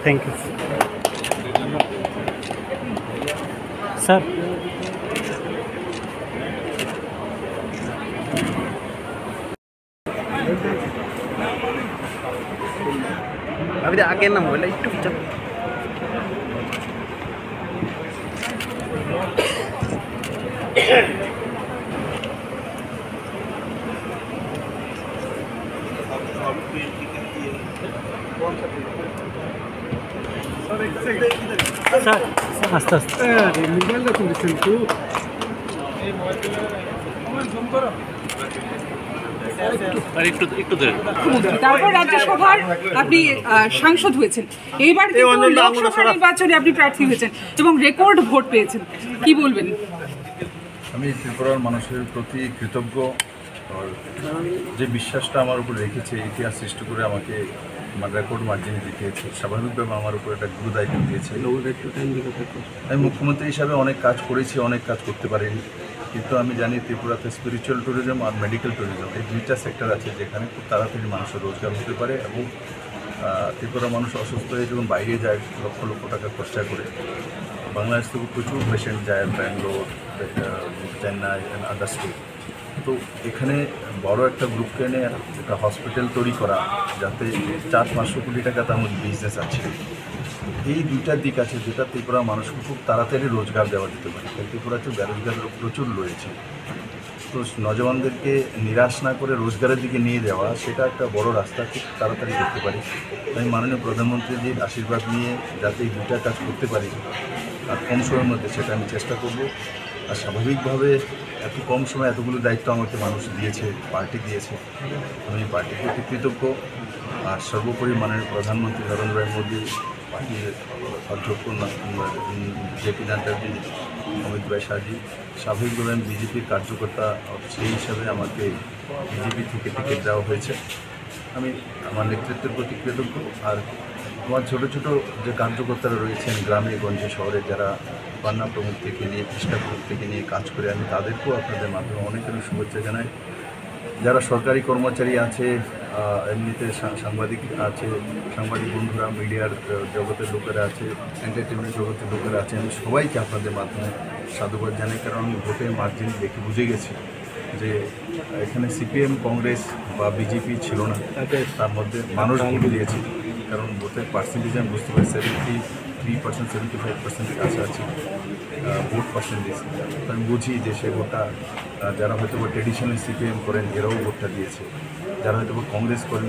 Thank you sir. अभी आगे ना बोला एक सर আস্তে আস্তে মোবাইলটা তুলছেন তো তারপর রাজ্যসভার আপনি সাংসদ হয়েছেন, এইবার লোকসভা নির্বাচনে আপনি প্রার্থী হয়েছেন এবং রেকর্ড ভোট পেয়েছেন, কি বলবেন? আমি ত্রিপুরার মানুষের প্রতি কৃতজ্ঞ। যে বিশ্বাসটা আমার উপর রেখেছে, ইতিহাস সৃষ্টি করে আমাকে রেকর্ড মার্জিনে জিতিয়েছে, স্বাভাবিকভাবে আমার উপর একটা গুরু দায়িত্ব দিয়েছে। আমি মুখ্যমন্ত্রী হিসাবে অনেক কাজ করেছি, অনেক কাজ করতে পারিনি, কিন্তু আমি জানি ত্রিপুরাতে স্পিরিচুয়াল ট্যুরিজম আর মেডিকেল ট্যুরিজম এই দুইটা সেক্টর আছে যেখানে খুব তাড়াতাড়ি মানুষের রোজগার হতে পারে। এবং ত্রিপুরার মানুষ অসুস্থ হয়ে যখন বাইরে যায় লক্ষ লক্ষ টাকা খরচা করে, বাংলাদেশ থেকে প্রচুর পেশেন্ট যায় Bangalore, Chennai and other state. তো এখানে বড় একটা গ্রুপকে এনে একটা হসপিটাল তৈরি করা, যাতে 400-500 কোটি টাকা তার মধ্যে বিজনেস আছে, এই দুইটা দিক আছে যেটা ত্রিপুরা মানুষকে খুব তাড়াতাড়ি রোজগার দেওয়া যেতে পারে। ত্রিপুরাতে বেরোজগার প্রচুর রয়েছে, তো নজওয়ানদেরকে নিরাশ না করে রোজগারের দিকে নিয়ে যাওয়া, সেটা একটা বড় রাস্তা খুব তাড়াতাড়ি করতে পারি। আমি মাননীয় প্রধানমন্ত্রীজির আশীর্বাদ নিয়ে যাতে এই দুইটা কাজ করতে পারি আর কম সময়ের মধ্যে, সেটা আমি চেষ্টা করব। আর স্বাভাবিকভাবে এত কম সময় এতগুলো দায়িত্ব আমাকে মানুষ দিয়েছে, পার্টি দিয়েছে, আমি পার্টির প্রতি কৃতজ্ঞ। আর সর্বোপরি মাননীয় প্রধানমন্ত্রী নরেন্দ্র ভাই মোদী, পার্টির অধ্যক্ষ জেপি নাড্ডাজি, অমিত ভাই শাহজি, স্বাভাবিকভাবে আমি বিজেপির কার্যকর্তা, সেই হিসাবে আমাকে বিজেপি থেকে টিকিট দেওয়া হয়েছে। আমি আমার নেতৃত্বের প্রতি কৃতজ্ঞ। আর আমার ছোটো ছোটো যে কার্যকর্তারা রয়েছেন গ্রামে গঞ্জে শহরে, যারা পান্না প্রমুখ থেকে নিয়ে কৃষ্ণাপুর থেকে নিয়ে কাজ করে, আমি তাদেরকেও আপনাদের মাধ্যমে অনেক অনেক শুভেচ্ছা জানাই। যারা সরকারি কর্মচারী আছে, এমনিতে সাংবাদিক আছে, সাংবাদিক বন্ধুরা, মিডিয়ার জগতের লোকেরা আছে, এন্টারটেনমেন্ট জগতের লোকেরা আছে, আমি সবাইকে আপনাদের মাধ্যমে সাধুবাদ জানাই। কারণ আমি ভোটের মার্জিন দেখে বুঝে গেছি যে এখানে সিপিএম, কংগ্রেস বা বিজেপি ছিল না, তার মধ্যে মানুষ ভোট দিয়েছে। কারণ ভোটের পার্সেন্টেজ আমি বুঝতে পারি 73%, 75% কাছাকাছি ভোট পার্সেন্টেজ। আমি বুঝি যে সে ভোটটা যারা হয়তো ট্রেডিশনাল সিপিএম করেন এরাও ভোটটা দিয়েছে, যারা হয়তো কংগ্রেস করেন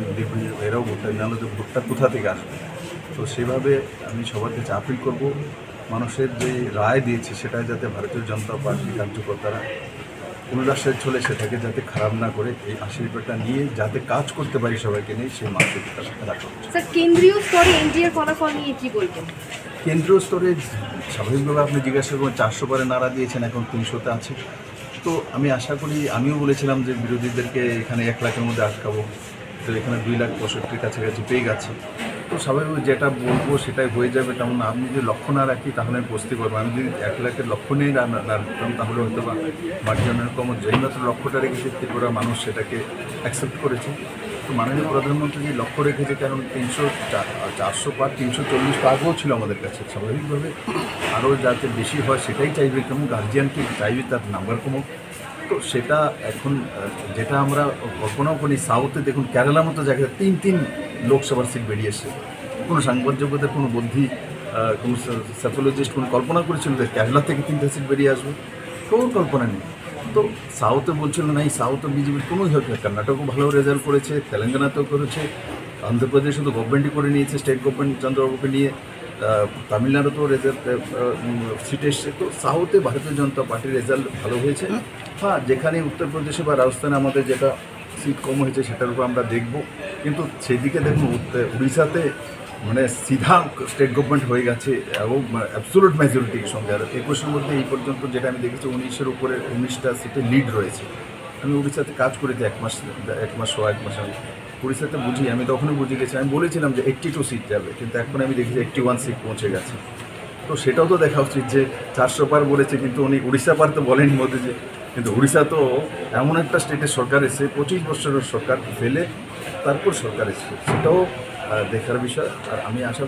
এরাও ভোটটা, নাহলে তো ভোটটা কোথা থেকে আসবে। তো সেভাবে আমি সবার কাছে আপিল করব, মানুষের যে রায় দিয়েছে সেটা যাতে ভারতীয় জনতা পার্টির কার্যকর্তারা পুনরাশ্বাস চলে সেটাকে যাতে খারাপ না করে, এই আশীর্বাদটা নিয়ে যাতে কাজ করতে পারি সবাইকে নিয়ে, সেই মানসিকতা রাখা। স্যার, কেন্দ্রীয় স্তরে এনডিএর ফলাফল নিয়ে কি বলবেন? কেন্দ্রীয় স্তরে স্বাভাবিকভাবে আপনি জিজ্ঞাসা করবেন, 400 পারে নাড়া দিয়েছেন, এখন 300-তে আছে। তো আমি আশা করি, আমিও বলেছিলাম যে বিরোধীদেরকে এখানে 1 লাখের মধ্যে আটকাবো, তো এখানে 2,65,000 কাছাকাছি পেয়ে গেছে। তো স্বাভাবিক যেটা বলবো সেটাই হয়ে যাবে, তেমন আমি যদি লক্ষ্য না রাখি তাহলে আমি বসতে পারবো। আমি যদি 1 লাখের লক্ষ্য নিয়ে রাখতাম তাহলে হয়তো বা মার্জিনের কম, যেইমাত্র লক্ষ্যটা রেখেছে ত্রিপুরা মানুষ সেটাকে অ্যাকসেপ্ট করেছে। তো মাননীয় প্রধানমন্ত্রী যে লক্ষ্য রেখেছে, কারণ 400 পার 340 আগেও ছিল আমাদের কাছে, স্বাভাবিকভাবে আরও যাতে বেশি হয় সেটাই চাইবে, কেমন গার্জিয়ানকে চাইবে তার নাম্বার কমুক। তো সেটা এখন যেটা আমরা কল্পনাও করি, সাউথে দেখুন কেরালার মতো জায়গায় 3 লোকসভার সিট বেরিয়েছে। কোনো সাংবাদিক জগতের কোনো বুদ্ধি, কোনো সাইকোলজিস্ট কোনো কল্পনা করেছিল যে কেরালা থেকে 3টা সিট বেরিয়ে আসবে? কোনো কল্পনা নেই। তো সাউথে বলছিল না, এই সাউথে বিজেপির কোনোই হয়তো, কর্ণাটকও ভালো রেজাল্ট করেছে, তেলেঙ্গানাতেও করেছে, অন্ধ্রপ্রদেশ শুধু গভর্নমেন্টই করে নিয়েছে, স্টেট গভর্নমেন্ট চন্দ্রবাবুকে নিয়ে, তামিলনাড়ুতেও রেজাল্ট সিট এসছে। তো সাউথে ভারতীয় জনতা পার্টির রেজাল্ট ভালো হয়েছে। হ্যাঁ, যেখানে উত্তরপ্রদেশে বা রাজস্থানে আমাদের যেটা সিট কম হয়েছে সেটার উপর আমরা দেখব, কিন্তু সেদিকে দেখুন উড়িষ্যাতে মানে সিধা স্টেট গভর্নমেন্ট হয়ে গেছে এবং অ্যাবসোলুট মেজরিটির সঙ্গে। আর 21-এর মধ্যে এই পর্যন্ত যেটা আমি দেখেছি 19-এর উপরে 19টা সিটে লিড রয়েছে। আমি উড়িষ্যাতে কাজ করেছি 1 মাস আমি উড়িষ্যাতে বুঝি, আমি তখনই বুঝে গেছি। আমি বলেছিলাম যে 82 সিট যাবে, কিন্তু এখন আমি দেখেছি 81 সিট পৌঁছে গেছে। তো সেটাও তো দেখা উচিত যে 400 পার বলেছে, কিন্তু উনি উড়িষ্যা পার তো বলেনি মোদিজি। কিন্তু উড়িষ্যা তো এমন একটা স্টেটের সরকার এসে 25 বছরের সরকার ফেলে তারপর সরকার এসেছে, সেটাও দেখার বিষয়। আর আমি আশা